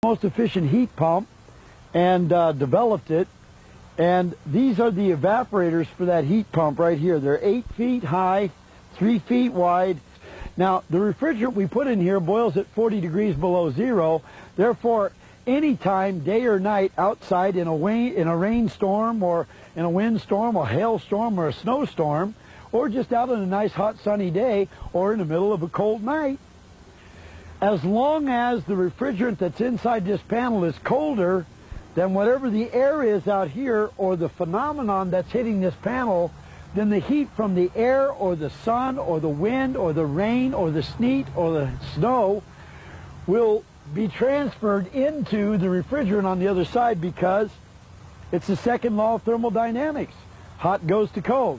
Most efficient heat pump and developed it. And these are the evaporators for that heat pump right here. They're 8 feet high, 3 feet wide. Now, the refrigerant we put in here boils at 40 degrees below zero. Therefore, anytime, day or night, outside in a rainstorm or in a windstorm or hailstorm or a snowstorm, or just out on a nice hot sunny day or in the middle of a cold night, as long as the refrigerant that's inside this panel is colder than whatever the air is out here or the phenomenon that's hitting this panel, then the heat from the air or the sun or the wind or the rain or the sleet or the snow will be transferred into the refrigerant on the other side, because it's the second law of thermodynamics. Hot goes to cold.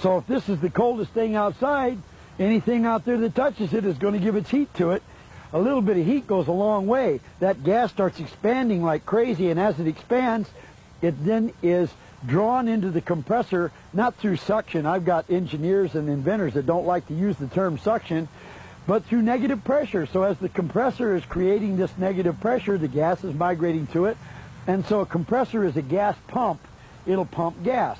So if this is the coldest thing outside, anything out there that touches it is going to give its heat to it. A little bit of heat goes a long way. That gas starts expanding like crazy, and as it expands, it then is drawn into the compressor, not through suction. I've got engineers and inventors that don't like to use the term suction, but through negative pressure. So as the compressor is creating this negative pressure, the gas is migrating to it. And so a compressor is a gas pump. It'll pump gas.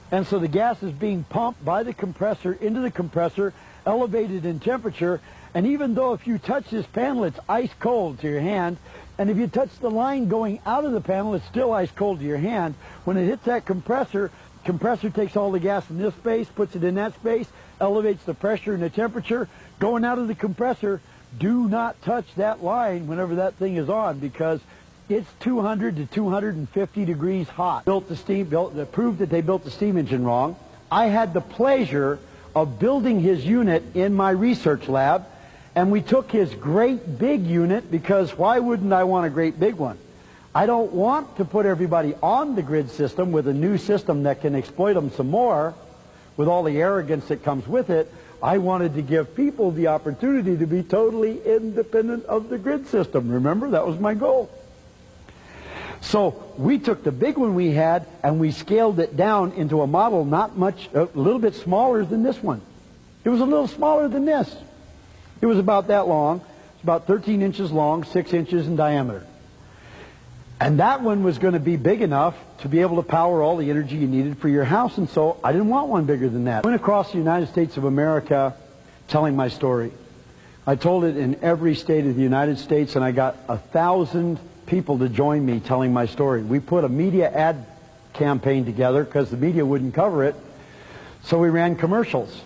And so the gas is being pumped by the compressor into the compressor, elevated in temperature. And even though if you touch this panel, it's ice cold to your hand, and if you touch the line going out of the panel, it's still ice cold to your hand. When it hits that compressor, compressor takes all the gas in this space, puts it in that space, elevates the pressure and the temperature. Going out of the compressor, do not touch that line whenever that thing is on, because it's 200 to 250 degrees hot. Proved that they built the steam engine wrong. I had the pleasure of building his unit in my research lab, and we took his great big unit, because why wouldn't I want a great big one? I don't want to put everybody on the grid system with a new system that can exploit them some more with all the arrogance that comes with it. I wanted to give people the opportunity to be totally independent of the grid system. Remember, that was my goal. So we took the big one we had and we scaled it down into a model not much, a little bit smaller than this one. It was a little smaller than this. It was about that long. It's about 13 inches long, 6 inches in diameter. And that one was going to be big enough to be able to power all the energy you needed for your house, and so I didn't want one bigger than that. I went across the United States of America telling my story. I told it in every state of the United States, and I got 1,000 people to join me telling my story. We put a media ad campaign together because the media wouldn't cover it, so we ran commercials.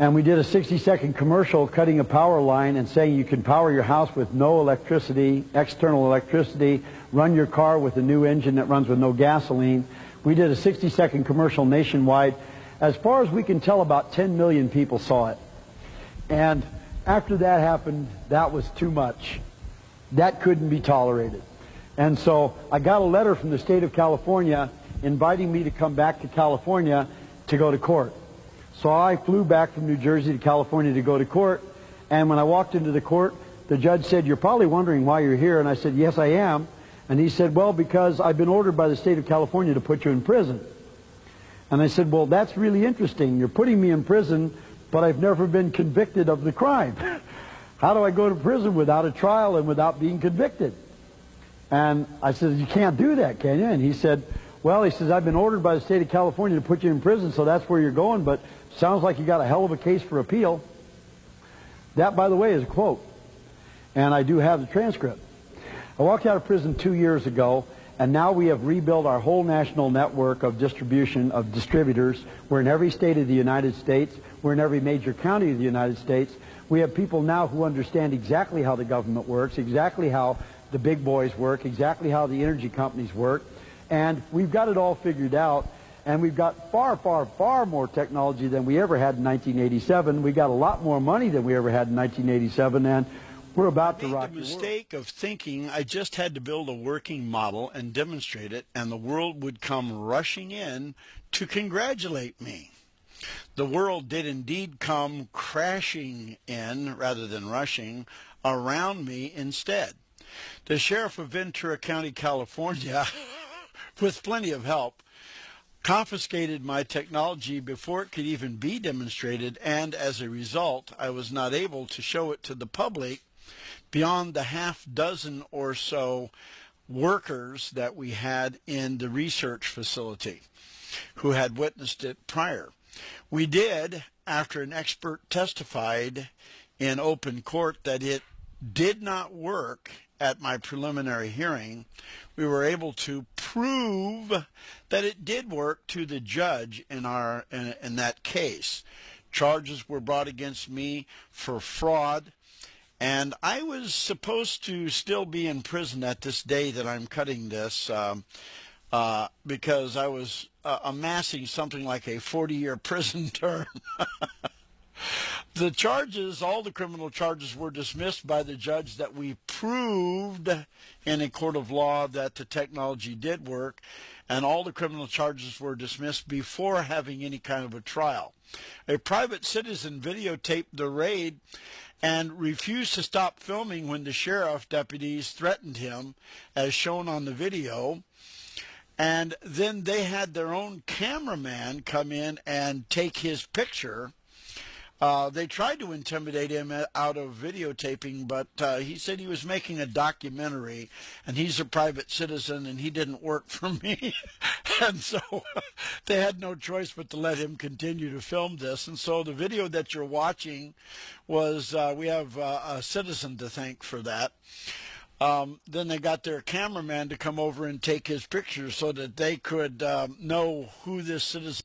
And we did a 60-second commercial cutting a power line and saying you can power your house with no electricity, external electricity, run your car with a new engine that runs with no gasoline. We did a 60-second commercial nationwide. As far as we can tell, about 10 million people saw it. And after that happened, that was too much. That couldn't be tolerated. And so I got a letter from the state of California inviting me to come back to California to go to court. So I flew back from New Jersey to California to go to court, and when I walked into the court, the judge said, "You're probably wondering why you're here," and I said, "Yes, I am." And he said, "Well, because I've been ordered by the state of California to put you in prison." And I said, "Well, that's really interesting. You're putting me in prison, but I've never been convicted of the crime. How do I go to prison without a trial and without being convicted?" And I said, "You can't do that, can you?" And he said, "Well," he says, "I've been ordered by the state of California to put you in prison, so that's where you're going, but sounds like you got a hell of a case for appeal." That, by the way, is a quote, and I do have the transcript. I walked out of prison 2 years ago, and now we have rebuilt our whole national network of distribution of distributors. We're in every state of the United States. We're in every major county of the United States. We have people now who understand exactly how the government works, exactly how the big boys work, exactly how the energy companies work, and we've got it all figured out. And we've got far, far, far more technology than we ever had in 1987. We got a lot more money than we ever had in 1987, and we're about to rock the world. I made the mistake of thinking I just had to build a working model and demonstrate it, and the world would come rushing in to congratulate me. The world did indeed come crashing in, rather than rushing, around me instead. The sheriff of Ventura County, California, with plenty of help, confiscated my technology before it could even be demonstrated, and as a result, I was not able to show it to the public beyond the half dozen or so workers that we had in the research facility who had witnessed it prior. We did, after an expert testified in open court that it did not work at my preliminary hearing, we were able to prove that it did work to the judge in that case. Charges were brought against me for fraud, and I was supposed to still be in prison at this day that I'm cutting this because I was amassing something like a 40-year prison term. The charges, all the criminal charges, were dismissed by the judge that we proved in a court of law that the technology did work, and all the criminal charges were dismissed before having any kind of a trial. A private citizen videotaped the raid and refused to stop filming when the sheriff deputies threatened him, as shown on the video. And then they had their own cameraman come in and take his picture. They tried to intimidate him out of videotaping, but he said he was making a documentary, and he's a private citizen, and he didn't work for me. And so they had no choice but to let him continue to film this. And so the video that you're watching was, we have a citizen to thank for that. Then they got their cameraman to come over and take his picture so that they could know who this citizen